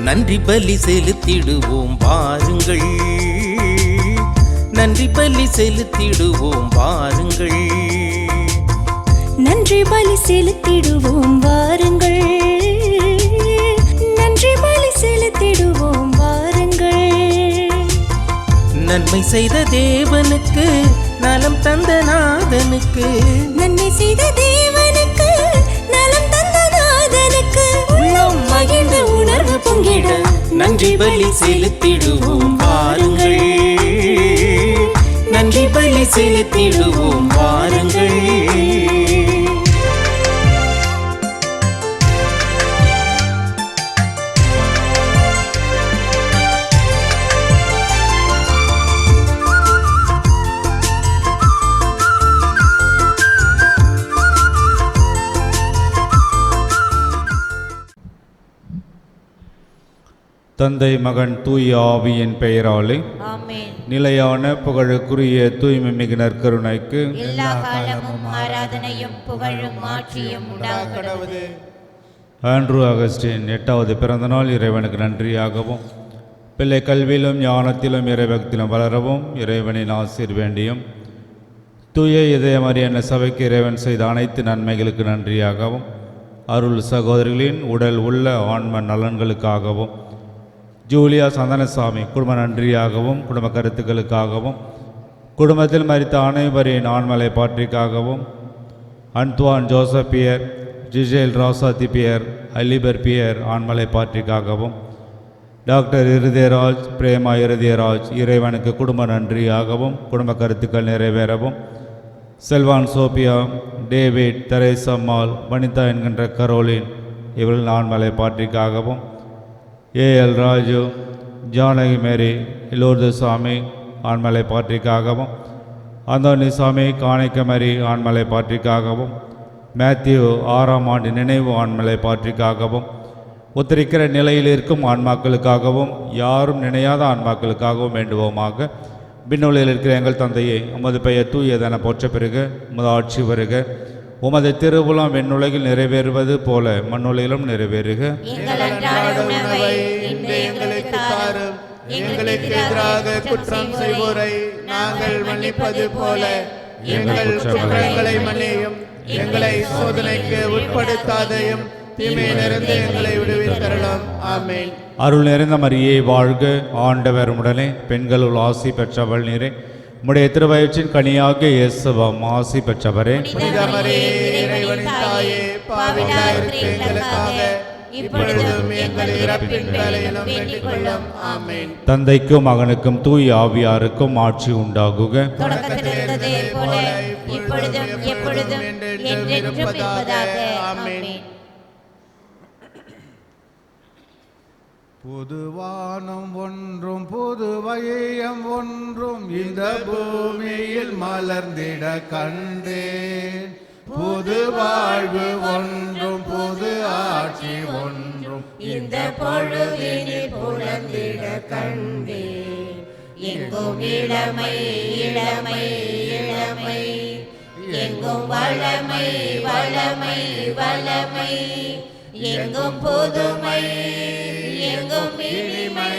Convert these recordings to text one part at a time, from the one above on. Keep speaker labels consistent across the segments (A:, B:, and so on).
A: நன்றி பலி செலுத்திடுவோம் வாருங்கள், நன்றி பலி செலுத்திடுவோம் வாருங்கள்,
B: நன்றி பலி செலுத்திடுவோம் வாருங்கள், நன்றி பலி செலுத்திடுவோம் வாருங்கள்.
A: நன்மை செய்த தேவனுக்கு, நலம் தந்த நாதனுக்கு,
B: நன்மை செய்த தேவனுக்கு, நலம் தந்த நாதனுக்கு, உள்ளம் மகிழ்ந்த உணர்வு பொங்கிட
A: நன்றி பலி செலுத்திடுவோம் வாருங்கள், நன்றி பலி செலுத்திடுவோம் வாருங்கள்.
C: தந்தை மகன் தூய ஆவியின் பெயராலே
D: ஆமென்.
C: நிலையான புகழுக்குரிய தூய்மை மிகு நற்கருணைக்கு
D: எல்லா காலமும் ஆராதனையும் புகழும் மாட்சியும் உண்டாகடவது.
C: ஆண்ட்ரூ அகஸ்டின் 8வது பிறந்த நாள் இறைவனுக்கு நன்றியாகவும், பிள்ளை கல்வியிலும் ஞானத்திலும் இறைபக்தியிலும் வளரவும் இறைவனின் ஆசீர் வேண்டியும், தூய இதயமறியான சபைக்கு இறைவன் செய்த அனைத்து நன்மைகளுக்கு நன்றியாகவும், அருள் சகோதரிகளின் உடல் உள்ள ஆன்ம நலன்களுக்காகவும், ஜூலியா சந்தனசாமி குடும்ப நன்றியாகவும், குடும்ப கருத்துக்களுக்காகவும், குடும்பத்தில் மரித்த அனைவரின் ஆண்மலை பாற்றிக்காகவும், அன்துவான் ஜோசப் பியர், ஜிஜேல் ராசாத்தி பியர், அலிபர் பியர் ஆண்மலை பாற்றிக்காகவும், டாக்டர் இருதயராஜ், பிரேமா இருதயராஜ் இறைவனுக்கு குடும்ப நன்றியாகவும், குடும்ப கருத்துக்கள் நிறைவேறவும், செல்வான் சோபியா, டேவிட், தெரேசம்மாள், வனிதா என்கின்ற கரோலின் இவர்கள் ஆண்மலை பாற்றிக்காகவும், ஏஎல் ராஜு, ஜானகி மேரி, லூர்து சாமி ஆண்மலை பாற்றிக்காகவும், அந்தோனி சாமி, காணிக்கமரி ஆண்மலை பாற்றிக்காகவும், மேத்யூ 6ஆம் ஆண்டு நினைவு ஆண்மலை பாற்றிக்காகவும், உத்தரிக்கிற நிலையில் இருக்கும் ஆன்மாக்களுக்காகவும், யாரும் நினையாத ஆன்மாக்களுக்காகவும் வேண்டுவோமாக. விண்ணுலகில் இருக்கிற எங்கள் தந்தையை, உமது பெயர் தூயதென போற்ற பெறுக, உமது ஆட்சி வருக, உமது திருவுளம் விண்ணுலகில் நிறைவேறுவது போல மண்ணுலகிலும் நிறைவேறுக.
D: எங்கள் அன்றாட உணவை இன்று எங்களுக்கு தாரும். எங்களுக்கு எதிராக குற்றம் செய்வோரை நாங்கள் மன்னிப்பது போல எங்கள் குற்றங்களை மன்னியும். எங்களை சோதனைக்கு உட்படுத்தாதையும், தீமையிலிருந்து எங்களை விடுவித்தருளும். ஆமென்.
C: அருள் நிறைந்த மரியே வாழ்க, ஆண்டவர் உடனே பெண்களுள் ஆசி பெற்றவள் நீரே, உம்முடைய திருவயிற்றின் கனியாக இயேசுவாம் ஆசி பெற்றவரே.
D: புனித மரியே, இறைவனின் தாயே, பாவிகளாயிருக்கிற எங்களுக்காக இப்பொழுதும் எங்கள் இறப்பின் வேளையிலும் வேண்டிக் கொள்ளும். ஆமென்.
C: தந்தைக்கும் மகனுக்கும் தூய் ஆவியாருக்கும் ஆட்சி உண்டாகுக.
D: தொடக்கத்தில் இருந்ததே போல இப்பொழுதும் எப்பொழுதும் என்றென்றும் இருப்பதாக. ஆமென்.
E: புதுவானம் ஒன்றும் புது வையம் ஒன்றும் இந்த பூமியில் மலர்ந்திட கண்டேன். புது வாழ்வு ஒன்றும் புது ஆட்சி ஒன்றும்
D: இந்த பொழுதினில் புலர்ந்திட கண்டேன். எங்கும் இளமை இளமை இளமை, எங்கும் வளமை வளமை வளமை, எங்கும் புதுமை எங்கும் இனிமை.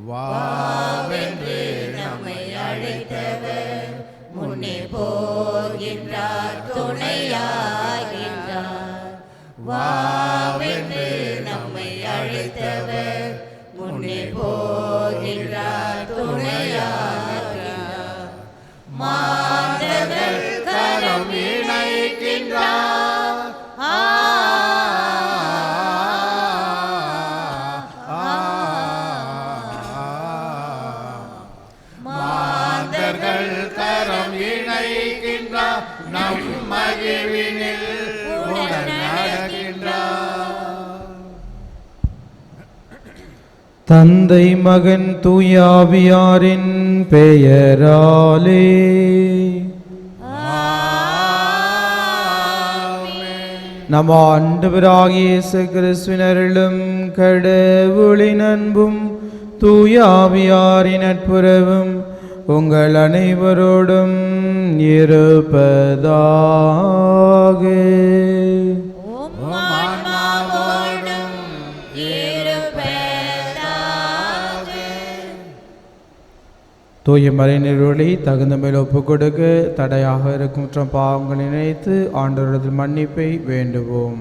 D: வாவென்று நம்மை அழைத்தவர் முன்னே போகின்றார், துணையாகின்றார். வாவென்று நம்மை அழைத்தவர் முன்னே போகின்றார், துணையாகின்றார். மாந்தர்கள் கரம் இணைக்கின்றார்.
E: நம் மகிழ்வினில் உடன் நடக்கின்றார்.
F: தந்தை மகன் தூயாவியாரின் பெயராலே நம் ஆண்டவராகிய இயேசு கிறிஸ்துவின் அருளும் கடவுளின் அன்பும் தூயாவியாரின் நட்புறவும் உங்கள் அனைவரோடும் இருப்பதாக.
D: உம் ஆன்மாவோடும் இரு
F: தூய மறைநீரோடி தகுந்த மேல் ஒப்புக் கொடுக்க தடையாக இருக்கும் குற்றம் பாவங்களை நினைத்து ஆண்டவரது மன்னிப்பை வேண்டுவோம்.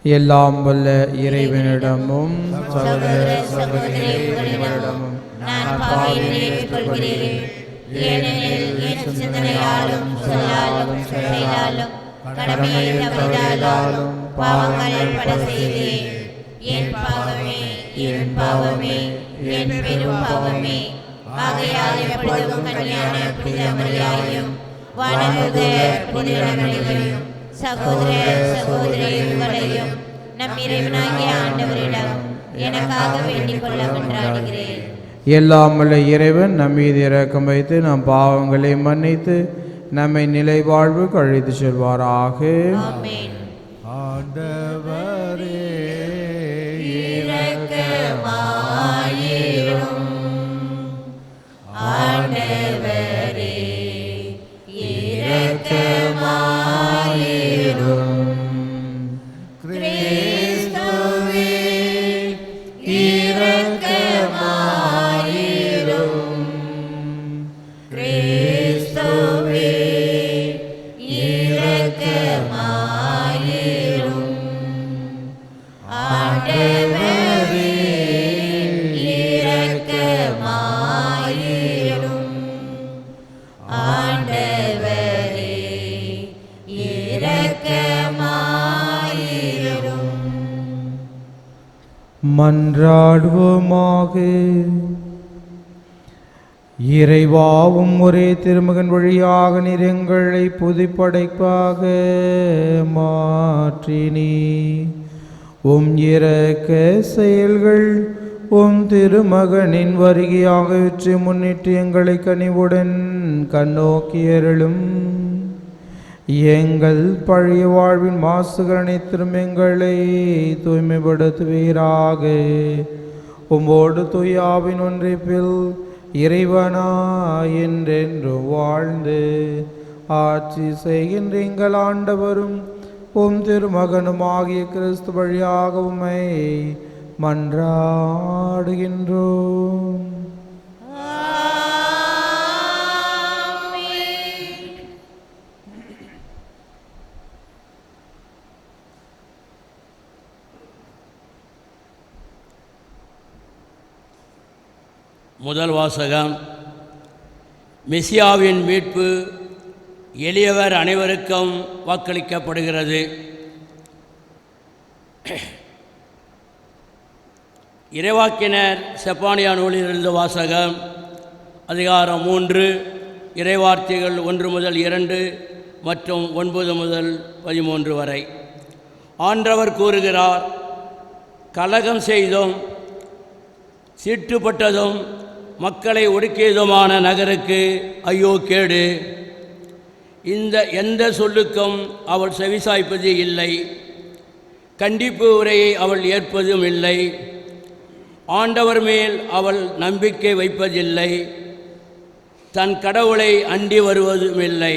F: எல்லாம் வல்ல இறைவனிடமும் சகோதர சகோதரிகளிடமும்
D: நான் பாவியை ஏற்றுக்கொள்கிறேன். ஏனெனில் என் சிந்தனையாலும் சொல்லாலும் செயலாலும் கடமையை தவறினாலும் பாவங்கள் பல செய்தேன். என் பாவமே, என் பாவமே, என் பெரும் பாவமே. ஆகையால் எப்பொழுதும் கல்யாண புனித மரியாதையும் வானதூதர் புனிதர்களையும் சகோதர சகோதரிகளையும் நம் இறைவனாகிய ஆண்டவரிடம் எனக்காக வேண்டிக் கொள்ள மன்றாடுகிறேன்.
F: எல்லாம் வல்ல இறைவன் நம் மீது இரக்கம் வைத்து நம் பாவங்களை மன்னித்து நம்மை நிலை வாழ்வு கழித்து செல்வாராக.
D: ஆமென்.
E: ஆண்டவரே
D: இரக்கமாயிரும். ஆண்டவரே இரக்கமாயிரும். கிறிஸ்துவே இரக்கமாயிரும். கிறிஸ்துவே இரக்கமாயிரும். ஆண்டவரே இரக்கமாயிரும். ஆண்டவரே இரக்கமாயிரும்.
F: மன்றாடுவோமாக. இறைவாவும் ஒரே திருமகன் வழியாக நீர் எங்களை புதுப்படைப்பாக மாற்றினீ. உம் இரக்க செயல்கள் உம் திருமகனின் வருகையாகவற்றை முன்னிட்டு எங்களை கனிவுடன் கண்ணோக்கியருளும். எங்கள் பழைய வாழ்வின் மாசுகள் அனைத்திலும் எங்களை தூய்மைப்படுத்துவீராக. உம்மோடு தூயாவின் ஒன்றிப்பில் இறைவனா என்றென்று வாழ்ந்து ஆட்சி செய்கின்ற எங்கள் ஆண்டவரும் உம் திருமகனும் ஆகிய கிறிஸ்து வழியாக உம்மை மன்றாடுகின்றோம்.
G: முதல் வாசகம். மெசியாவின் மீட்பு எளியவர் அனைவருக்கும் வாக்களிக்கப்படுகிறது. இறைவாக்கினர் செப்பானியா நூலிலிருந்து வாசகம். அதிகாரம் 3, இறைவார்த்தைகள் 1 முதல் 2 மற்றும் 9 முதல் 13 வரை. ஆண்டவர் கூறுகிறார், கலகம் செய்தும் சீட்டுப்பட்டதும் மக்களை ஒடுக்கியதுமான நகருக்கு ஐயோ கேடு. எந்த சொல்லுக்கும் அவள் செவிசாய்ப்பது இல்லை, கண்டிப்பு உரையை அவள் ஏற்பதும் இல்லை. ஆண்டவர் மேல் அவள் நம்பிக்கை வைப்பதில்லை, தன் கடவுளை அண்டி வருவதும் இல்லை.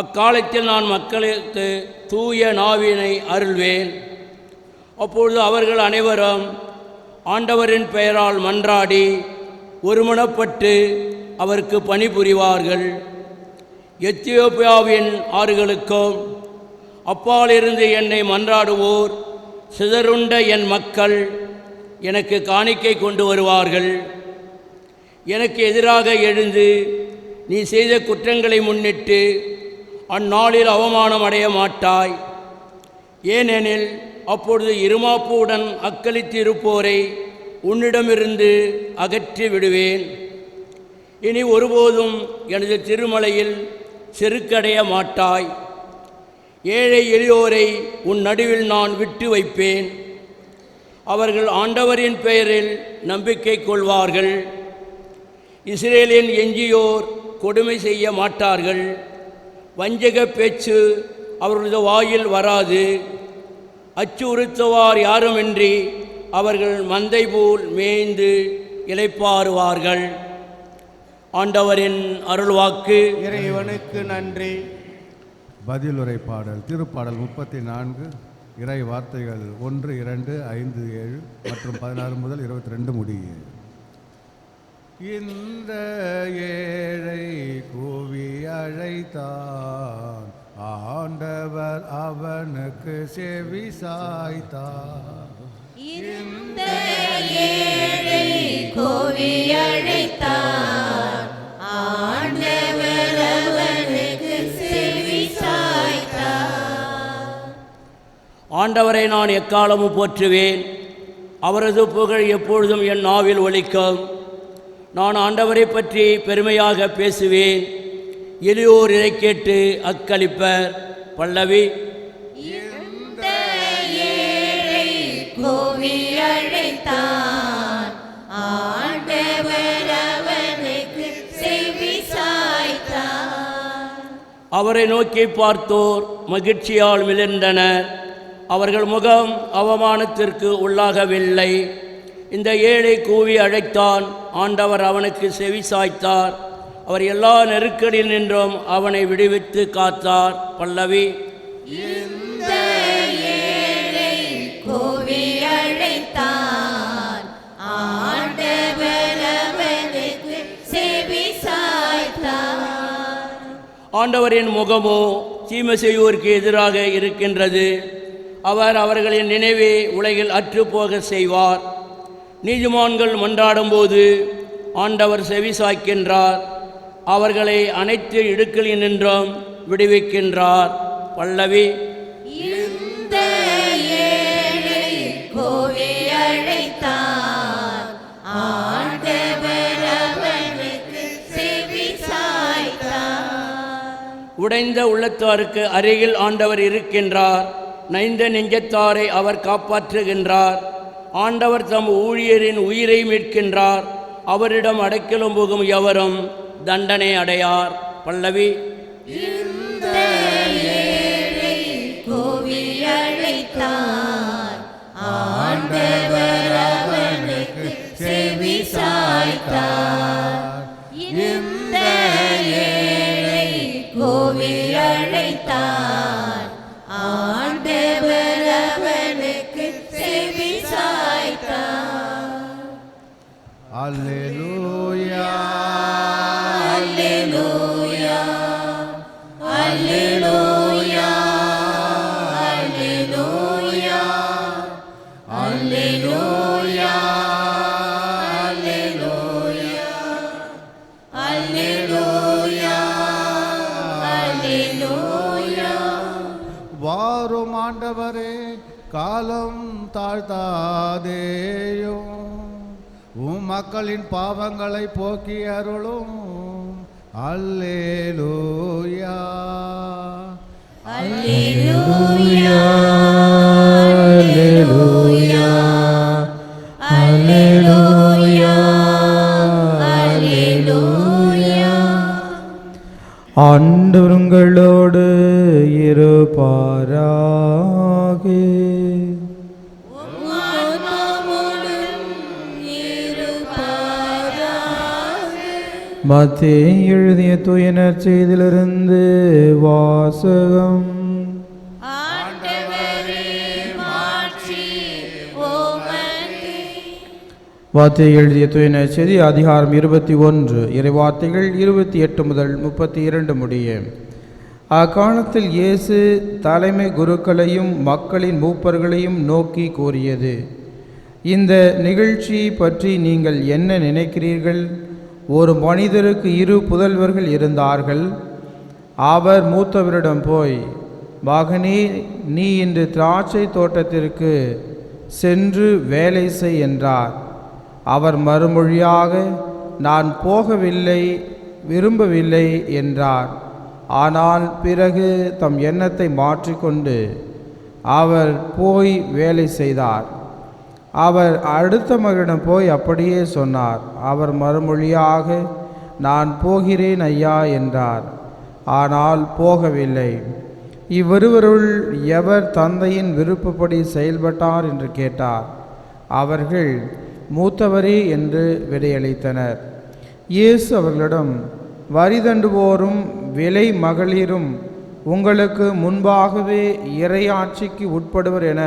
G: அக்காலத்தில் நான் மக்களுக்கு தூய நாவினை அருள்வேன். அப்பொழுது அவர்கள் அனைவரும் ஆண்டவரின் பெயரால் மன்றாடி ஒருமனப்பட்டு அவருக்கு பணிபுரிவார்கள். எத்தியோப்பியாவின் ஆறுகளுக்கும் அப்பாலிருந்து என்னை மன்றாடுவோர் சிதறுண்ட என் மக்கள் எனக்கு காணிக்கை கொண்டு வருவார்கள். எனக்கு எதிராக எழுந்து நீ செய்த குற்றங்களை முன்னிட்டு அந்நாளில் அவமானம் அடைய மாட்டாய். ஏனெனில் அப்பொழுது இருமாப்புடன் அக்களித்திருப்போரை உன்னிடமிருந்து அகற்றி விடுவேன். இனி ஒருபோதும் எனது திருமலையில் செருக்கடைய மாட்டாய். ஏழை எளியோரை உன் நடுவில் நான் விட்டு வைப்பேன். அவர்கள் ஆண்டவரின் பெயரில் நம்பிக்கை கொள்வார்கள். இஸ்ரேலின் எஞ்சியோர் கொடுமை செய்ய மாட்டார்கள். வஞ்சக பேச்சு அவர்களது வாயில் வராது. அச்சுறுத்துவார் யாருமின்றி அவர்கள் மந்தை போல் மேய்ந்து இளைப்பாறுவார்கள். ஆண்டவரின் அருள்வாக்கு.
E: இறைவனுக்கு நன்றி. பதிலுரை பாடல் திருப்பாடல் 34. இறை வார்த்தைகள் 1, 2, 5, 7 மற்றும் 16 முதல் 22 முடிய. இந்த ஏழை கூவி அழைத்தான், ஆண்டவர் அவனுக்கு செவி சாய்த்தார்.
D: இந்த ஏழை கூவி அழைத்தான், ஆண்டவர் அவனுக்கு செவி சாய்த்தார்.
G: ஆண்டவரை நான் எக்காலமும் போற்றுவேன், அவரது புகழ் எப்பொழுதும் என் நாவில் ஒலிக்கும். நான் ஆண்டவரை பற்றி பெருமையாக பேசுவேன், எளியோர் இதை கேட்டு அக்களிப்பர். பல்லவி.
D: இந்த ஏழை கூவி அழைத்தான், ஆண்டவர் அவனுக்கு செவி சாய்த்தார்.
G: அவரை நோக்கி பார்த்தோர் மகிழ்ச்சியால் மிளிர்ந்தனர், அவர்கள் முகம் அவமானத்திற்கு உள்ளாகவில்லை. இந்த ஏழை கூவி அழைத்தான், ஆண்டவர் அவனுக்கு செவி சாய்த்தார். அவர் எல்லா நெருக்கடியில் நின்றும் அவனை விடுவித்து காத்தார். பல்லவி.
D: இந்த ஏழை கூவி அழைத்தான், ஆண்டவர் அவனுக்கு செவி சாய்த்தார்.
G: ஆண்டவரின் முகமோ தீமை செய்வோருக்கு எதிராக இருக்கின்றது. அவர் அவர்களின் நினைவை உலகில் அற்றுப்போக செய்வார். நீதிமான்கள் மன்றாடும்போது ஆண்டவர் செவி சாய்க்கின்றார், அவர்களை அனைத்து இடுக்களில் நின்றும் விடுவிக்கின்றார். பல்லவி.
D: இந்த ஏழை கூவி அழைத்தான், ஆண்டவர் அவனுக்கு செவி சாய்த்தார்.
G: உடைந்த உள்ளத்தாருக்கு அருகில் ஆண்டவர் இருக்கின்றார், நைந்த நெஞ்சத்தாரை அவர் காப்பாற்றுகின்றார். ஆண்டவர் தம் ஊழியரின் உயிரை மீட்கின்றார், அவரிடம் அடைக்கலம் போகும் எவரும் தண்டனை அடையார். பல்லவி.
D: இந்த ஏழை கூவி அழைத்தான், ஆண்டவர் அவனுக்கு செவி சாய்த்தார். இந்த ஏழை கூவி அழைத்தான், ஆண்டவர் அவனுக்கு செவி சாய்த்தார்.
E: அல்லேலூயா,
D: அல்லேலூயா, அல்லேலூயா, அல்லேலூயா, அல்லேலூயா, அல்லேலூயா, அல்லேலூயா, அல்லேலூயா.
E: வாரும் ஆண்டவரே, காலம் தாழ்த்தாதேயும், உம் மக்களின் பாவங்களை போக்கி அருளும். அல்லேலூயா,
D: அல்லேலூயா,
F: அல்லேலூயா,
D: அல்லேலூயா, அல்லேலூயா.
F: ஆண்டவர் உங்களோடு இருப்பாராக. மத்தேயு எழுதிய தூய நற்செய்தியிலிருந்து வாசகம். மத்தேயு எழுதிய தூய நற்செய்தி அதிகாரம் 21, இறைவார்த்தைகள் 28 முதல் 32 முடிய. அக்காலத்தில் இயேசு தலைமை குருக்களையும் மக்களின் மூப்பர்களையும் நோக்கி கூறியது, இந்த நிகழ்ச்சி பற்றி நீங்கள் என்ன நினைக்கிறீர்கள்? ஒரு மனிதருக்கு 2 புதல்வர்கள் இருந்தார்கள். அவர் மூத்தவரிடம் போய், மகனே, நீ இன்று திராட்சை தோட்டத்திற்கு சென்று வேலை செய் என்றார். அவர் மறுமொழியாக, நான் போகவில்லை, விரும்பவில்லை என்றார். ஆனால் பிறகு தம் எண்ணத்தை மாற்றிக்கொண்டு அவர் போய் வேலை செய்தார். அவர் அடுத்த மகனிடம் போய் அப்படியே சொன்னார். அவர் மறுமொழியாக, நான் போகிறேன் ஐயா என்றார். ஆனால் போகவில்லை. இவ்விருவருள் எவர் தந்தையின் விருப்பப்படி செயல்பட்டார் என்று கேட்டார். அவர்கள், மூத்தவரே என்று விடையளித்தனர். இயேசு அவர்களிடம், வரி தண்டுவோரும் விலை மகளிரும் உங்களுக்கு முன்பாகவே இறையாட்சிக்கு உட்படுவர் என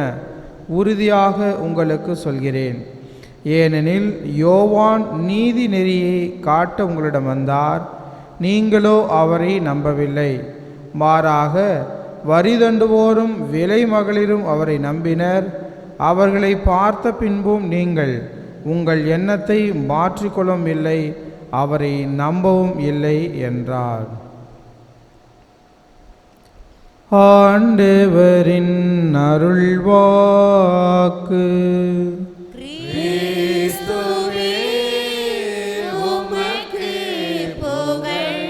F: உறுதியாக உங்களுக்கு சொல்கிறேன். ஏனெனில் யோவான் நீதி நெறியை காட்ட உங்களிடம் வந்தார், நீங்களோ அவரை நம்பவில்லை. மாறாக வரிதண்டுவோரும் விலை மகளிரும் அவரை நம்பினர். அவர்களை பார்த்த பின்பும் நீங்கள் உங்கள் எண்ணத்தை மாற்றிக்கொள்ளவும் இல்லை, அவரை நம்பவும் இல்லை என்றார். ஆண்டவரின் அருள்வாக்கு.
D: கிறிஸ்துவே உமக்கு புகழ்.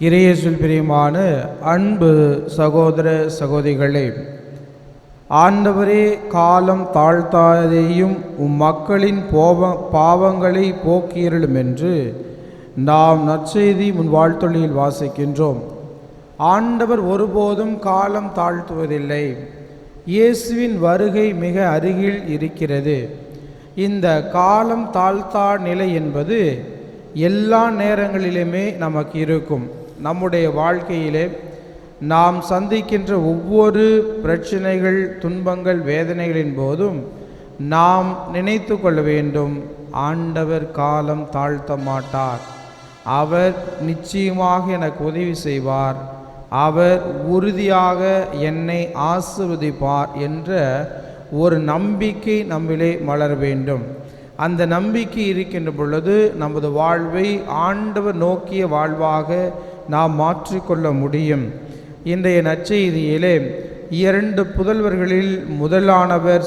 F: இறையேசுவில் பிரியமான அன்பு சகோதர சகோதரிகளே, ஆண்டவரே காலம் தாழ்த்தாதையும் மக்களின் பாவங்களை போக்கியருளும் என்று நாம் நற்செய்தி முன் வாழ்த்தொழியில் வாசிக்கின்றோம். ஆண்டவர் ஒருபோதும் காலம் தாழ்த்துவதில்லை. இயேசுவின் வருகை மிக அருகில் இருக்கிறது. இந்த காலம் தாழ்த்தா நிலை என்பது எல்லா நேரங்களிலுமே நமக்கு இருக்கும். நம்முடைய வாழ்க்கையிலே நாம் சந்திக்கின்ற ஒவ்வொரு பிரச்சனைகள், துன்பங்கள், வேதனைகளின் போதும் நாம் நினைத்து கொள்ள வேண்டும், ஆண்டவர் காலம் தாழ்த்த மாட்டார். அவர் நிச்சயமாக எனக்கு உதவி செய்வார், அவர் உறுதியாக என்னை ஆசீர்வதிப்பார் என்ற ஒரு நம்பிக்கை நம்மிலே மலர வேண்டும். அந்த நம்பிக்கை இருக்கின்ற பொழுது நமது வாழ்வை ஆண்டவர் நோக்கிய வாழ்வாக நாம் மாற்றிக்கொள்ள முடியும். இன்றைய நற்செய்தியிலே 2 புதல்வர்களில் முதலானவர்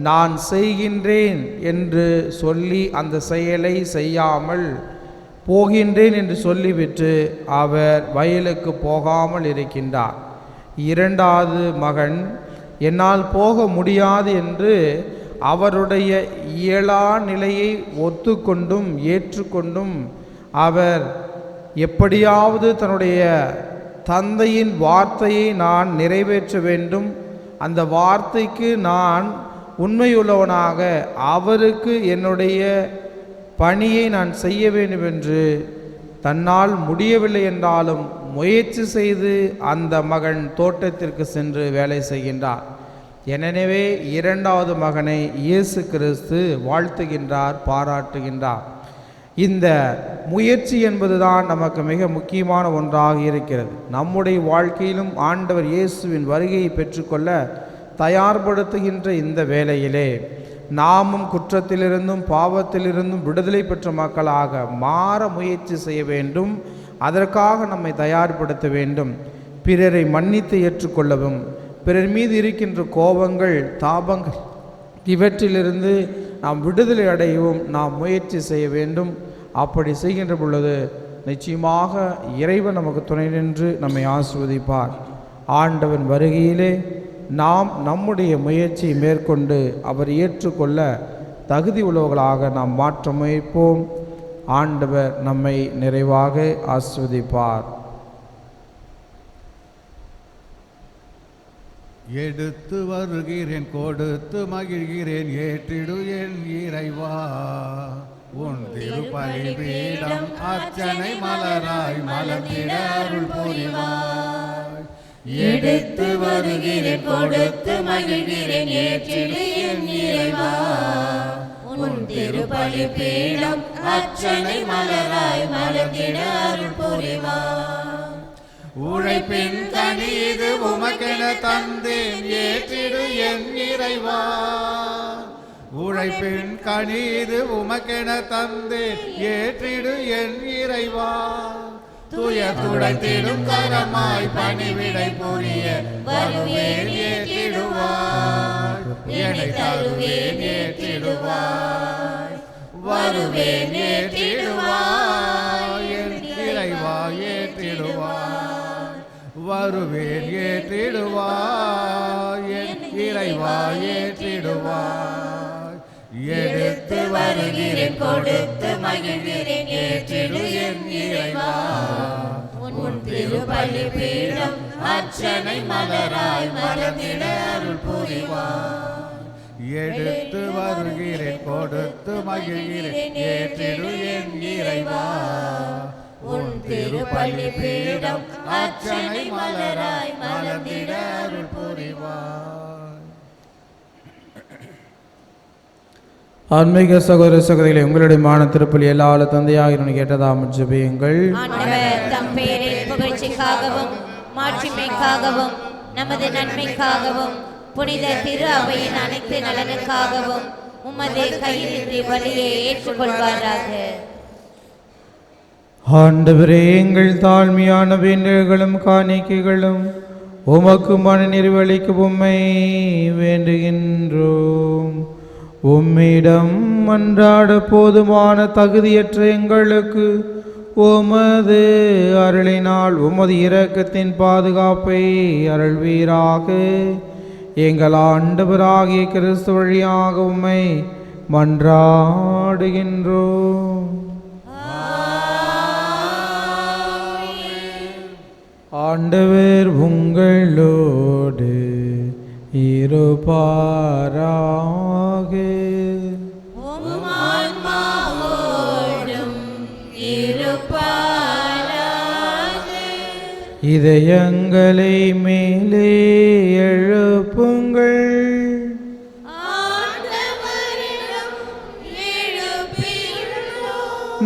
F: நான் செய்கின்றேன் என்று சொல்லி அந்த செயலை செய்யாமல் போகின்றேன் என்று சொல்லிவிட்டு அவர் வயலுக்கு போகாமல் இருக்கின்றார். 2வது மகன் என்னால் போக முடியாது என்று அவருடைய இயலா நிலையை ஒத்துக்கொண்டும் ஏற்றுக்கொண்டும் அவர் எப்படியாவது தன்னுடைய தந்தையின் வார்த்தையை நான் நிறைவேற்ற வேண்டும், அந்த வார்த்தைக்கு நான் உண்மையுள்ளவனாக அவருக்கு என்னுடைய பணியை நான் செய்ய வேண்டும் என்று தன்னால் முடியவில்லை என்றாலும் முயற்சி செய்து அந்த மகன் தோட்டத்திற்கு சென்று வேலை செய்கின்றார். எனவே 2வது மகனை இயேசு கிறிஸ்து வாழ்த்துகின்றார், பாராட்டுகின்றார். இந்த முயற்சி என்பதுதான் நமக்கு மிக முக்கியமான ஒன்றாக இருக்கிறது. நம்முடைய வாழ்க்கையிலும் ஆண்டவர் இயேசுவின் வருகையை பெற்றுக்கொள்ள தயார்படுத்துகின்ற இந்த வேளையிலே நாமும் குற்றத்திலிருந்தும் பாவத்திலிருந்தும் விடுதலை பெற்ற மக்களாக மாற முயற்சி செய்ய வேண்டும். அதற்காக நம்மை தயார்படுத்த வேண்டும். பிறரை மன்னித்து ஏற்றுக்கொள்ளவும், பிறர் மீது இருக்கின்ற கோபங்கள், தாபங்கள் இவற்றிலிருந்து நாம் விடுதலை அடையவும் நாம் முயற்சி செய்ய வேண்டும். அப்படி செய்கின்ற பொழுது நிச்சயமாக இறைவன் நமக்கு துணை நின்று நம்மை ஆசீர்வதிப்பார். ஆண்டவன் வருகையிலே நாம் நம்முடைய முயற்சியை மேற்கொண்டு அவர் ஏற்றுக்கொள்ள தகுதி உள்ளவர்களாக நாம் மாற்ற முயற்போம். ஆண்டவர் நம்மை நிறைவாக ஆசீர்வதிப்பார்.
E: எடுத்து வருகிறேன், கொடுத்து மகிழ்கிறேன், ஏற்றிடு என் இறைவா. உன் திருப்பலி பீடம் அர்ச்சனை மலராய் மலர்ந்திட அருள் புரிவாய்.
D: எடுத்து வருகிறேன், கொடுத்து மகிழ்கிறேன், ஏற்றிடு என் இறைவா. உன் திருப்பலி பீடம் அர்ச்சனை மலராய் மலர்ந்திட அருள் புரிவாய்.
E: உழைப்பின் கனி இது உமக்கென தந்தேன், ஏற்றிடு என் இறைவா. உழைப்பின் கனி இது உமக்கென தந்தேன், ஏற்றிடு என் இறைவா. துயர் துடைத்திடும் கரமாய் பணிவிடை புரிய வருவேன், ஏற்றிடுவாய். என்னை தருவேன், ஏற்றிடுவாய். வருவேன், ஏற்றிடுவாய். என் இறைவா ஏற்றிடுவாய். வருவேன், ஏற்றிடுவாய். என் இறைவா ஏற்றிடுவாய். எடுத்து வருகிறேன், கொடுத்து மகிழ்கிறேன், ஏற்றிடு என் இறைவா.
D: உன் திருப்பலி பீடம் அர்ச்சனை மலராய் மலர்ந்திட அருள் புரிவாய்.
E: எடுத்து வருகிறேன், கொடுத்து மகிழ்கிறேன், ஏற்றிடு என் இறைவா.
D: உன் திருப்பள்ளி பீடம் அர்ச்சனை மலராய் மலர்ந்திட அருள் புரிவாய்.
F: ஆன்மீக சகோதர சகோதரிகளை உங்களுடைய மான திருப்பலி எல்லா தந்தையாக கேட்டதாம் ஜெபியுங்கள்.
D: ஆண்டவர் தம் பேரின் புகழ்ச்சிக்காகவும் மாட்சிமைக்காகவும் நமது நன்மைக்காகவும் புனித திரு அவையின் அனைத்து நலனுக்காகவும் உமது கையிலின்றி பலியை ஏற்றுக்கொள்வாராக.
F: ஆண்டவரே, எங்கள் தாழ்மையான வேண்டுதல்களும் காணிக்கைகளும் உமக்கு மன நிறைவளிக்க உம்மை வேண்டுகின்றோம். உம்மிடம் மன்றாட போதுமான தகுதியற்ற எங்களுக்கு உமது அருளினால் உமது இரக்கத்தின் பாதுகாப்பை அருள்வீராக. எங்கள் ஆண்டவராகிய கிறிஸ்து வழியாக உம்மை மன்றாடுகின்றோம். ஆண்டவர் உங்களோடு இருப்பாராக. இதயங்களை மேலே எழுப்புங்கள்.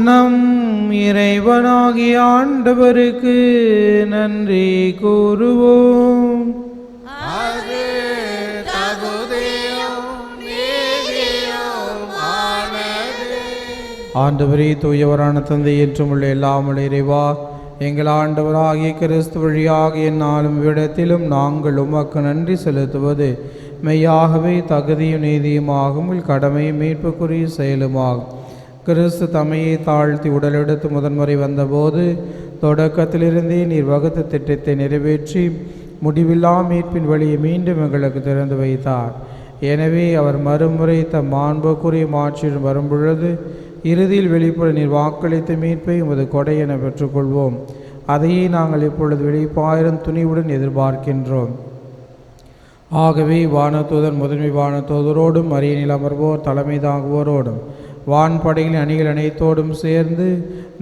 F: நம் இறைவனாகிய ஆண்டவருக்கு நன்றி கூறுவோம். ஆண்டவரே, தூயவரான தந்தை என்றும் உள்ள எல்லாமல் இறைவா, எங்கள் ஆண்டவராகிய கிறிஸ்து வழியாக என்னாலும் விடத்திலும் நாங்கள் உமக்கு நன்றி செலுத்துவது மெய்யாகவே தகுதியும் நீதியுமாகும், கடமையும் மீட்புக்குரிய செயலுமாகும். கிறிஸ்து தம்மையை தாழ்த்தி உடலெடுத்து முதன்முறை வந்தபோது தொடக்கத்திலிருந்தே நீர் வகுத்த திட்டத்தை நிறைவேற்றி முடிவில்லா மீட்பின் வழியை மீண்டும் எங்களுக்கு திறந்து வைத்தார். எனவே அவர் மறுமுறை தம் மாண்புக்குரிய மாட்சியுடன் வரும்பொழுது இறுதியில் வெளிப்புற நீர் வாக்களித்த மீட்பை உமது கொடை என பெற்றுக்கொள்வோம். அதையே நாங்கள் இப்பொழுது வெளிப்பாயிரம் துணிவுடன் எதிர்பார்க்கின்றோம். ஆகவே வானதூதர் முதன்மை வானதூதரோடும் அரியணையில் அமர்வோர் தலைமை தாங்குவோரோடும் வான்படைகளின் அணிகள் அனைத்தோடும் சேர்ந்து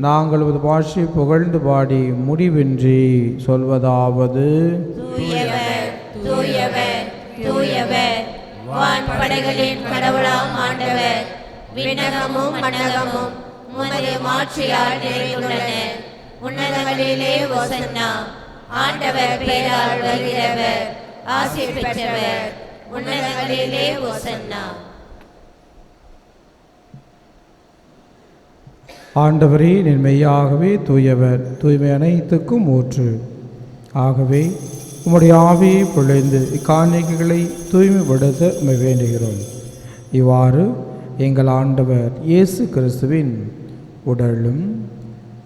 F: நாங்கள் உமது பாஷை புகழ்ந்து பாடி முடிவின்றி சொல்வதாவது:
D: தூயவர் தூயவர் தூயவர், வான்படைகளின் கடவுளாம் ஆண்டவர், விண்ணகமும் மண்ணகமும் உமது மாட்சியால் நிறைந்துள்ளன. உன்னதங்களிலே ஓசன்னா. ஆண்டவர் பெயரால் வருகிறவர் ஆசி பெற்றவர். உன்னதங்களிலே ஓசன்னா.
F: ஆண்டவரே, நீர் மெய்யாகவே தூயவர், தூய்மை அனைத்துக்கும் ஊற்று. ஆகவே உம்முடைய ஆவியை பொழிந்து இக்காணிக்கைகளை தூய்மைப்படுத்த உம்மை வேண்டுகிறோம். இவ்வாறு எங்கள் ஆண்டவர் இயேசு கிறிஸ்துவின் உடலும்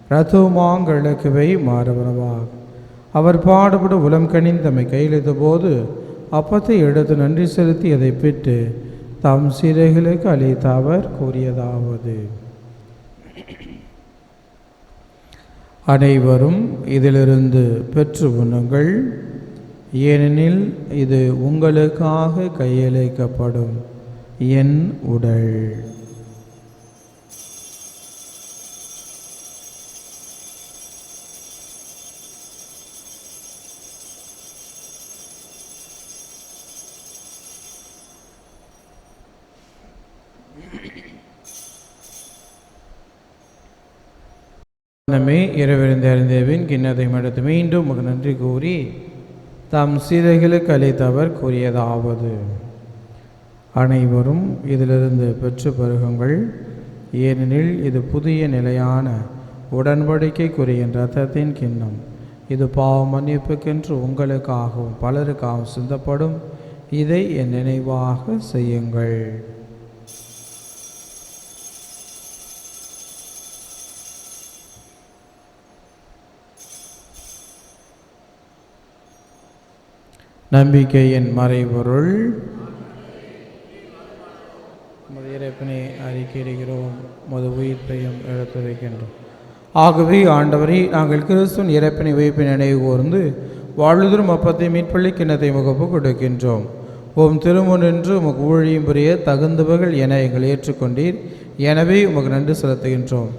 F: இரத்தமுமாங்களுக்குவை மாறவனவாக அவர் பாடுபட உலம் கனிந்தம்மை கையெழுத்த போது அப்பத்தை எடுத்து நன்றி செலுத்தி அதை பெற்று தம் சீடர்களுக்கு அளித்த அவர் கூறியதாவது: அனைவரும் இதிலிருந்து பெற்று உண்ணுங்கள், ஏனெனில் இது உங்களுக்காக கையளிக்கப்படும் என் உடல். இரவிருந்த அறிந்தேவின் கிண்ணத்தை எடுத்து மீண்டும் உமக்கு நன்றி கூறி தம் சீடர்களுக்கு அளித்தவர் கூறியதாவது: அனைவரும் இதிலிருந்து பெற்று பருகுங்கள், ஏனெனில் இது புதிய நிலையான உடன்படிக்கைக்குரிய இரத்தத்தின் கிண்ணம். இது பாவ மன்னிப்புக்கென்று உங்களுக்காகவும் பலருக்காகவும் சிந்தப்படும். இதை என் நினைவாக செய்யுங்கள். நம்பிக்கையின் மறைபொருள். உமது இறைப்பனை அறிக்கையிடுகிறோம், உமது உயிர்ப்பையும் எடுத்துரைக்கின்றோம். ஆகவே ஆண்டவரை, நாங்கள் கிறிஸ்துவின் இறைப்பனை உயிர்ப்பை நினைவு கூர்ந்து வாழ்தரும் அப்பத்தை மீட்பள்ளி கிண்ணத்தை முகப்பு கொடுக்கின்றோம். உம் திருமுன் என்று உமக்கு ஊழியம் புரிய தகுந்தவர்கள் என எங்களை ஏற்றுக்கொண்டீர். எனவே உமக்கு நன்றி செலுத்துகின்றோம்.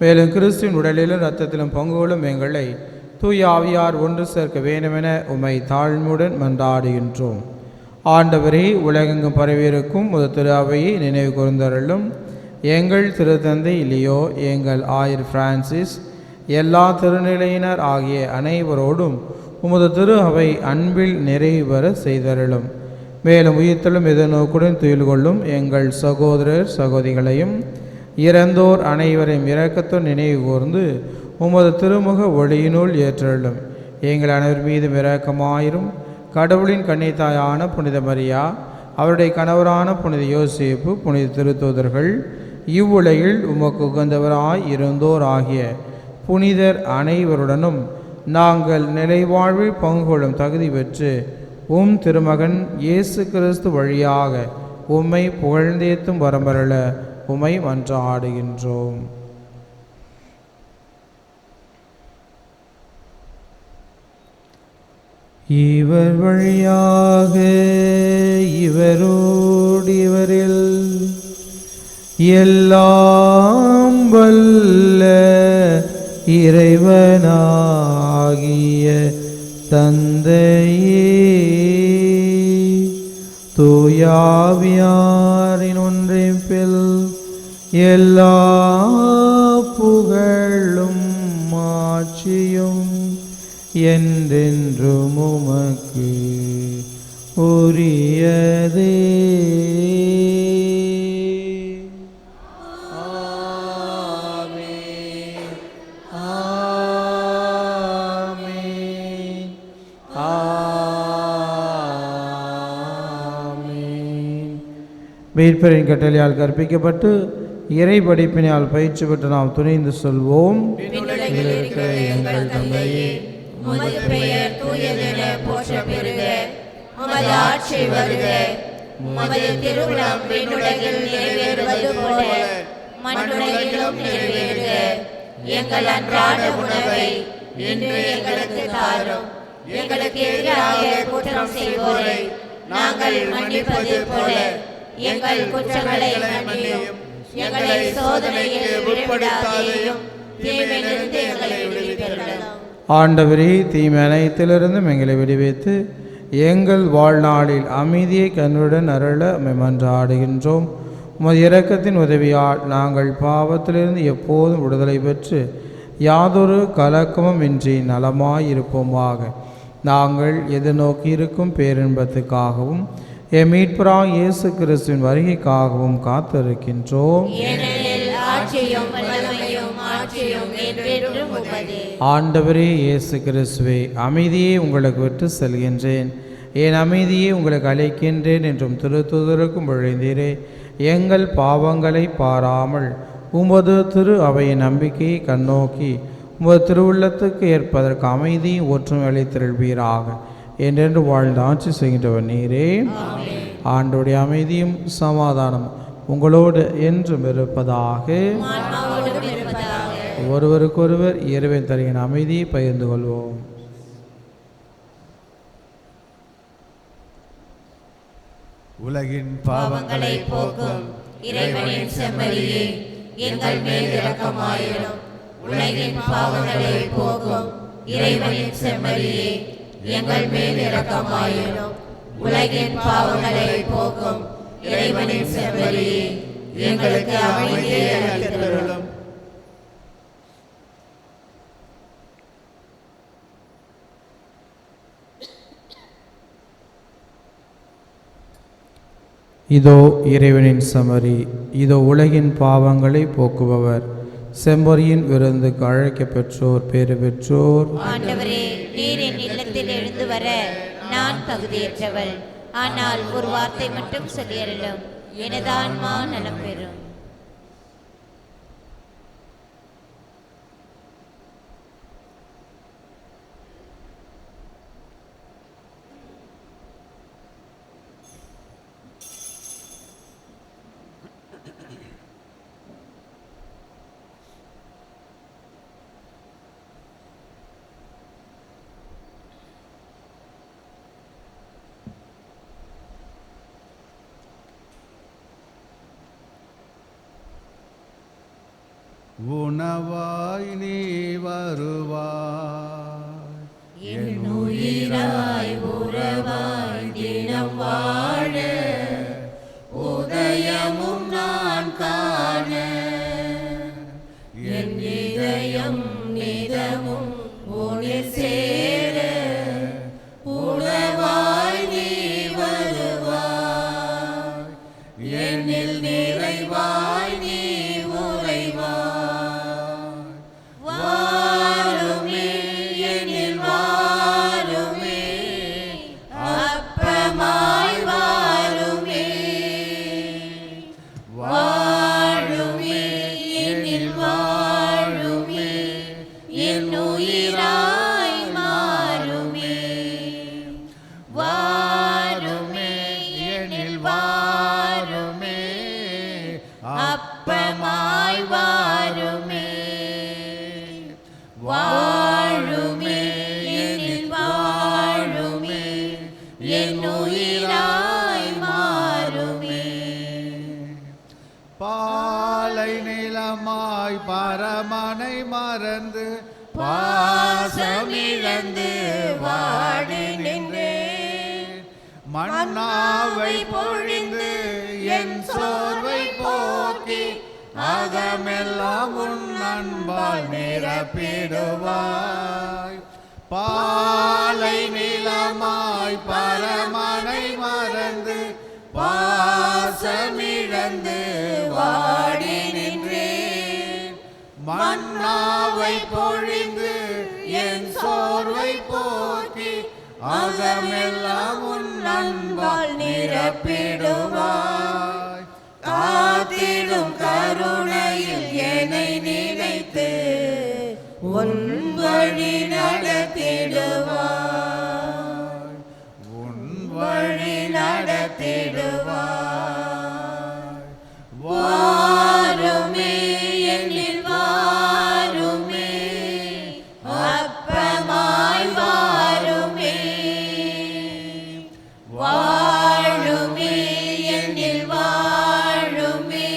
F: மேலும் கிறிஸ்துவின் உடலிலும் இரத்தத்திலும் பங்குகளும் எங்களை தூய ஆவியார் ஒன்று சேர்க்க வேண்டுமென உம்மை தாழ்மையுடன் மன்றாடுகின்றோம். ஆண்டவரே, உலகெங்கும் பரவியிருக்கும் முத திரு அவையை நினைவு கூர்ந்தருளும். எங்கள் திருத்தந்தை லியோ, எங்கள் ஆயர் பிரான்சிஸ், எல்லா திருநிலையினர் ஆகிய அனைவரோடும் உமது திரு அவை அன்பில் நிறைவு பெற செய்தருளும். மேலும் உயிர்த்தலும் எதிர்நோக்குடன் துயில் கொள்ளும் எங்கள் சகோதரர் சகோதரிகளையும் இறந்தோர் அனைவரையும் இரக்கத்துடன் நினைவு கூர்ந்து உமது திருமுக ஒளியினுள் ஏற்றருளும். எங்கள் அனைவர் மீதும் இரக்கமாயிரும். கடவுளின் கன்னித்தாயான புனித மரியா, அவருடைய கணவரான புனித யோசேப்பு, புனித திருத்தூதர்கள், இவ்வுலகில் உமக்கு உகந்தவராய் இருந்தோர் ஆகிய புனிதர் அனைவருடனும் நாங்கள் நிலைவாழ்வில் பங்கு கொள்ளும் தகுதி பெற்று உம் திருமகன் இயேசு கிறிஸ்து வழியாக உம்மை புகழ்ந்தேத்தும் வரம்பரல உம்மை மன்றாடுகின்றோம். இவர் வழியாக இவரோடு இவரில் எல்லாம் வல்ல இறைவனாகிய தந்தையே, தூயாவியாரின் ஒன்றிப்பில் எல்லா புகழும் மாட்சியும் என்றென்றும் உமக்கு உரியதே. மீட்பரின் கட்டளையால் கற்பிக்கப்பட்டு இறை படிப்பினால் பயிற்சி பெற்று நாம் துணிந்து சொல்வோம்.
D: எங்கள் தந்தையே, உமது பெயர் தூயதென போற்றப் பெறுக. உமது ஆட்சி வருக. உமது திருவுளம் விண்ணுலகில் நிறைவேறுவது போல மண்ணுலகிலும் நிறைவேறுக. எங்கள் அன்றாட உணவை இன்று எங்களுக்கு தாரும். எங்களுக்கு எதிராக குற்றம் செய்வோரை நாங்கள் மன்னிப்பது போல எங்கள் குற்றங்களை மன்னியும். எங்களை சோதனையில் உட்படுத்தாதேயும், தீமையிலிருந்து எங்களை விடுவித்தருளும்.
F: ஆண்டவரே, தீமை அனைத்திலிருந்தும் எங்களை விடுவித்து எங்கள் வாழ்நாளில் அமைதியை கண்ணுடன் அருள மன்றாடுகின்றோம். உமது இரக்கத்தின் உதவியால் நாங்கள் பாவத்திலிருந்து எப்போதும் விடுதலை பெற்று யாதொரு கலக்கமும் இன்றி நலமாயிருப்போமாக. நாங்கள் எதிர்நோக்கியிருக்கும் பேரின்பத்துக்காகவும் என் மீட்பராக இயேசு கிறிஸ்துவின் வருகைக்காகவும் காத்திருக்கின்றோம். ஆண்டவரே இயேசு கிறிஸ்துவே, அமைதியை உங்களுக்கு விட்டு செல்கின்றேன், என் அமைதியை உங்களுக்கு அளிக்கின்றேன் என்றும் திருத்தூதருக்கும் விழைந்தீரே. எங்கள் பாவங்களை பாராமல் உமது திரு அவையின் நம்பிக்கையை கண்ணோக்கி உமது திருவுள்ளத்துக்கு ஏற்பதற்கு அமைதியை ஒற்றுமை அளித்திருப்பீராக. என்றென்று வாழ்ந்து ஆட்சி செய்கின்றவர் நீரே. ஆண்டோடைய அமைதியும் சமாதானம் உங்களோடு என்றும் இருப்பதாக. ஒருவருக்கொருவர் இறைவன் தருகிற அமைதியை பகிர்ந்து கொள்வோம்.
E: உலகின்
D: பாவங்களை போக்கும் இறைவனின் செம்மறியே, எங்கள் மேல் இரக்கமாயிரும். உலகின் பாவங்களை போக்கும் இறைவனின் செம்மறியே, எங்கள் மேல் இரக்கமாயிரும். உலகின் பாவங்களை போக்கும் இறைவனின் செம்மறியே, எங்களுக்கு அமைதியை அளித்தருளும்.
F: இதோ இறைவனின் செம்மறி, இதோ உலகின் பாவங்களை போக்குபவர். செம்மறியின் விருந்துக்கு அழைக்க பெற்றோர் பேறு பெற்றோர்.
D: ஆண்டவரே, நீர் என் இல்லத்தில் எழுந்து வர நான் தகுதியற்றவள். ஆனால் ஒரு வார்த்தை மட்டும் சொல்லியருளும், எனது ஆன்மா நலம் பெறும்.
E: உணவாய் நீ வருவாய். என்
B: உயிராய் உறவாய் தினம் வாழ உதயமும் நான் காண என் இதயம் நிதமும் உனில் சேர உணவாய் நீ வருவாய். என்னில் நிறைவாய் நீ உறைவாய். வாருமே என்னில் வாருமே அப்பமாய் வாருமே. வாழுமே என்னில் வாழுமே என் உயிராய் மாறுமே. வாருமே என்னில் வாருமே அப்பமாய் வாருமே. வாழுமே என்னில் வாழுமே என் உயிராய் மாறுமே.
E: பாலை நிலமாய் பரமனை மறந்து பாசமிழந்து வாடி நின்றேன். மன்னாவை பொழிந்து என் சோர்வை போக்கி அகமெல்லாம் உன் அன்பால் நிரப்பிடுவாய். பாலை நிலமாய் பரமனை மறந்து பாசமிழந்து வாடி நின்றேன். மன்னாவை பொழிந்து என் சோர்வை போக்கி அகமெல்லாம் உன் அன்பால் நிரப்பிடுவாய். காத்திடும் கருணையில் என்னை நினைத்து உன் வழி நடத்திடுவாய். உன் வழி நடத்திடுவாய். வாருமே என்னில் வாருமே அப்பமாய் வாருமே. வாழுமே என்னில் வாழுமே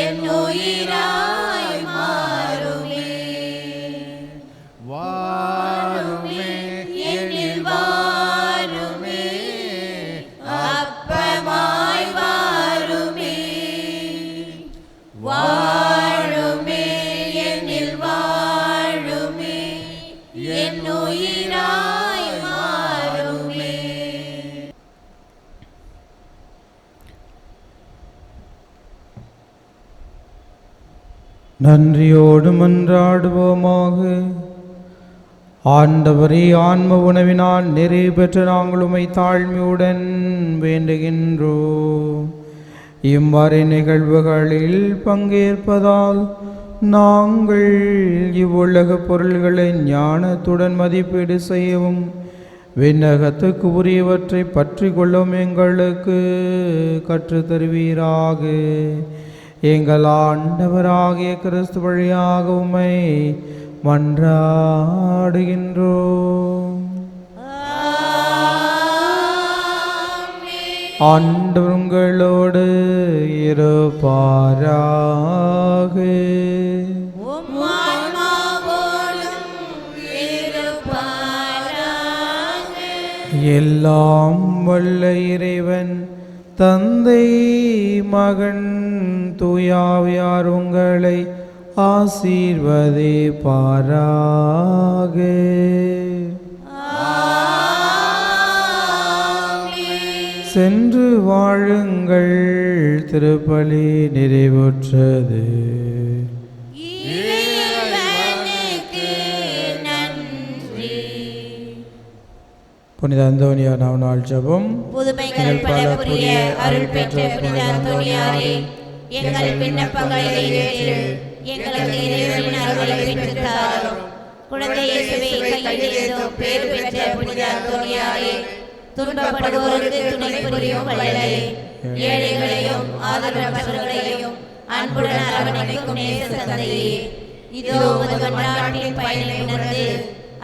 E: என் உயிராய் மாறுமே. வாருமே என்னில் வாருமே அப்பமாய் வாருமே. வாழுமே என்னில் வாழுமே என் உயிராய் மாறுமே.
F: நன்றியோடு மன்றாடுவோமாக. ஆண்டவரே, ஆன்ம உணவினால் நிறைவு பெற்ற நாங்கள் உம்மை தாழ்மையுடன் வேண்டுகின்றோம். இவ்வாறு நிகழ்வுகளில் பங்கேற்பதால் நாங்கள் இவ்வுலக பொருள்களை ஞானத்துடன் மதிப்பீடு செய்யவும் விண்ணகத்துக்கு உரியவற்றை பற்றி கொள்ளவும் எங்களுக்கு கற்றுத்தருவீராக. எங்கள் ஆண்டவராகிய கிறிஸ்து வழியாக உம்மை மன்றாடுகின்றோம். ஆண்டவர் உங்களோடு இருப்பாராக.
B: உம் ஆன்மாவோடும் இருப்பாராக.
F: எல்லாம் வல்ல இறைவன் தந்தை மகன் தூயாவியார் உங்களை ஆசீர்வதிப்பாராக. சென்று வாழுங்கள். திருப்பலி நிறைவுற்றது.
B: இறைவனுக்கு நன்றி.
F: புனித அந்தோனியார் நவநாள் ஜெபம்.
D: புதுமைகள் பல புரிய அருள் பெற்ற புனித அந்தோனியாரே, எங்கள் விண்ணப்பங்களை ஏற்று எங்களுக்கு இறைவனின் அருளை பெற்றுத் தாரும். குழந்தை இயேசுவை கையில் ஏந்தும் பேறு பெற்ற புனித அந்தோனியாரே, துன்பப்படுவோருக்கு துணை புரியும் வள்ளலே, ஏழைகளையும் ஆதரவற்றவர்களையும் அன்புடன் அரவணைக்கும் நேச தந்தையே, இதோ உமது மன்றாட்டின் பயனை உணர்ந்து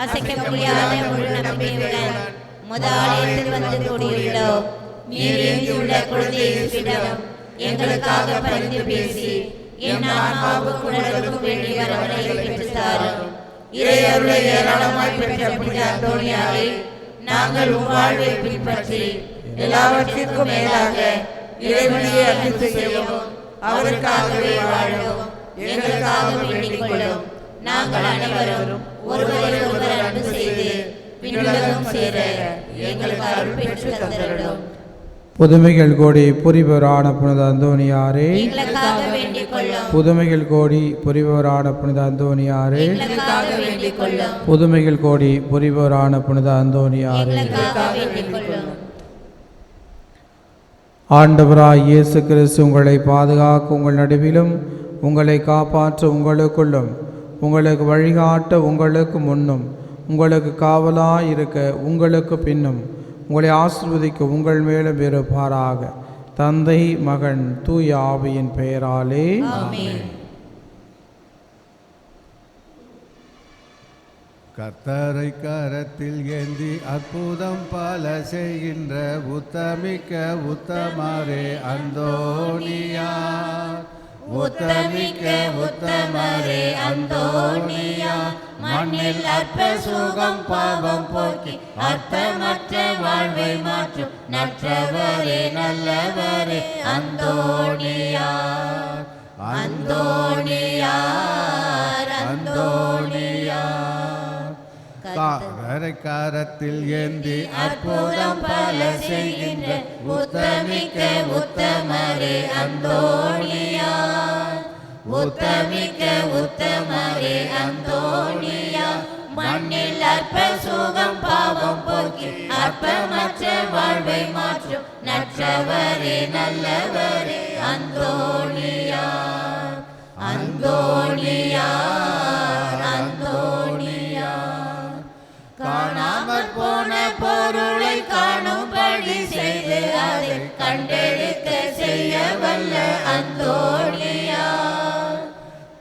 D: அசைக்க முடியாத முழு நம்பிக்கையுடன் முதலாளியத்தில் வந்து கூடியுள்ளோம். நீர் ஏந்தியுள்ள குழந்தை இயேசுவிடம் எங்களுக்காக பரிந்து பேசி
B: என் ஆன்மாவுக்கு உடலுக்கும் வேண்டிய வரவனை பெற்றுத்தாரும். இறையருளை ஏராளமாய் பெற்ற புனித அந்தோணியாரை நாங்கள் உம் வாழ்வை பின்பற்றி எல்லாவற்றிற்கும் மேலாக இறைவனையே அன்பு செய்யவும் அவருக்காகவே வாழவும் எங்களுக்காக வேண்டிக் கொள்ளும். நாங்கள் அனைவரும் ஒருவரை ஒருவர் அன்பு செய்து விண்ணுலகம் சேர எங்களுக்கு அருள் பெற்று தந்தருளும்.
F: புதுமைகள் கோடி புரிபவரான புனித அந்தோணியாரே,
B: எங்களுக்காக வேண்டிக் கொள்ளும்.
F: புதுமைகள் கோடி புரிபவரான புனித அந்தோணியாரே,
B: எங்களுக்காக வேண்டிக் கொள்ளும்.
F: புதுமைகள் கோடி புரிபவரான புனித அந்தோணியாரே.
B: எங்களுக்காக வேண்டிக் கொள்ளும்.
F: ஆண்டவராய் இயேசு கிறிஸ்து உங்களை பாதுகாக்க உங்கள் நடுவிலும், உங்களை காப்பாற்ற உங்களுக்குள்ளும், உங்களுக்கு வழிகாட்ட உங்களுக்கு முன்னும், உங்களுக்கு காவலாய் இருக்க உங்களுக்கு பின்னும், உங்களை ஆசீர்வதிக்க உங்கள் மேலும் இருப்பாராக. தந்தை மகன் தூய ஆவியின் பெயராலே
B: ஆமென்.
E: கர்த்தரை கரத்தில் ஏந்தி அற்புதம் பல செய்கின்ற உத்தமிக்க உத்தமரே அந்தோணியார். உத்தமிக்க உத்தமரே அந்தோணியார், மண்ணில் அற்ப சுகம் பாவம் போக்கி அர்த்தமற்ற வாழ்வை மாற்றும் நற்றவரே நல்லவரே அந்தோணியார். அந்தோணியார் அந்தோணியார், கர்த்தரை கரத்தில் ஏந்தி அற்புதம் பல செய்கின்ற உத்தமிக்க உத்தமரே அந்தோணியார். உத்தமிக்க உத்தமரே அந்தோணியார், மண்ணில் அற்ப சுகம் பாவம் போக்கி அற்பமற்ற வாழ்வை மாற்றும் நற்றவரே நல்லவரே அந்தோணியார். அந்தோணியார் அந்தோணியார், காணாமற் போன பொருளை காணும்படி செய்து அதை கண்டெடுக்க செய்ய வல்ல அந்தோணியார்.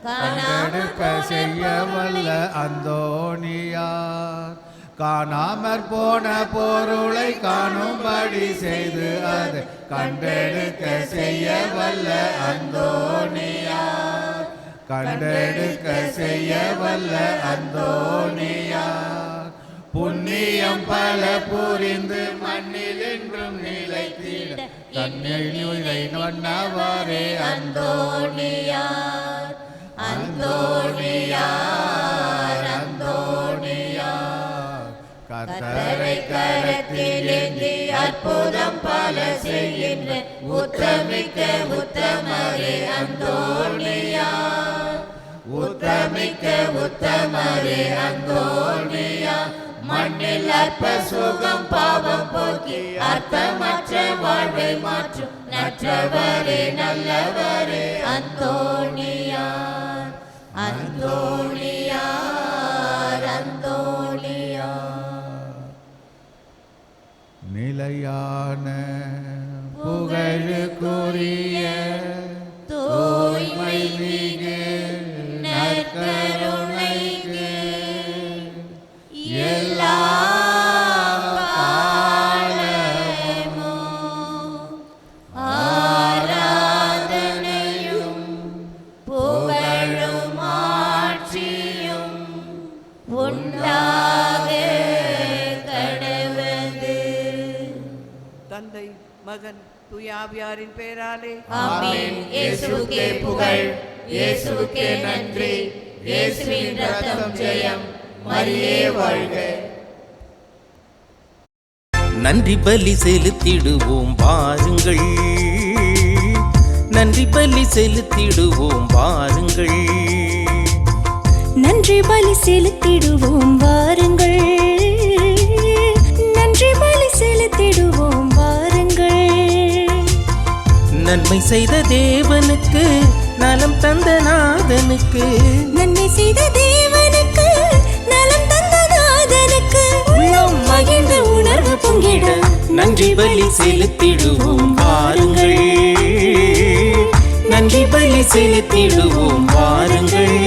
E: கண்டெடுக்க செய்ய வல்ல அந்தோணியார், காணாமற் போன பொருளை காணும்படி செய்து அதை கண்டெடுக்க செய்ய வல்ல அந்தோணியார். கண்டெடுக்க செய்ய வல்ல அந்தோணியார், புண்ணியம் பல புரிந்து மண்ணில் என்றும் நிலைத்திட தன்னை வண்ணவரே அந்தோணியார். அந்தோணியார் அந்தோணியார், கர்த்தரை கரத்தில் ஏந்தி அற்புதம் பல செய்கின்ற உத்தமிக்க உத்தமரே அந்தோணியார். உத்தமிக்க உத்தமரே அந்தோணியார், மண்ணில் அற்ப சுகம் பாவம் போக்கி அர்த்தமற்ற வாழ்வை மாற்றும் நற்றவரே நல்லவரே அந்தோணியார். அந்தோணியார் அந்தோணியார், நிலையான புகழுக்குரிய தூய்மை மிகு நற்கருணைக்கு எல்லா காலமும் ஆராதனையும் புகழும் ஆட்சியும் உண்டாக கடவது.
H: தந்தை மகன் தூயாவியாரின் பெயராலே
B: ஆமென். இயேசுவுக்கே புகழ், இயேசுவுக்கே நன்றி, இயேசுவின் ரத்தம் ஜெயம், மரியே வாழ்க.
A: நன்றி பலி செலுத்திடுவோம் வாருங்கள், நன்றி பலி செலுத்திடுவோம் வாருங்கள்,
I: நன்றி பலி செலுத்திடுவோம் வாருங்கள், நன்றி பலி செலுத்திடுவோம் வாருங்கள்.
A: நன்மை செய்த தேவனுக்கு, நலம் தந்த நாதனுக்கு,
I: நன்மை செய்த தேவனுக்கு, நலம் தந்த நாதனுக்கு, உள்ளம் மகிழ்ந்த உணர்வு பொங்கிட
A: நன்றி பலி செலுத்திடுவோம் வாருங்கள், நன்றி பலி செலுத்திடுவோம் வாருங்கள்.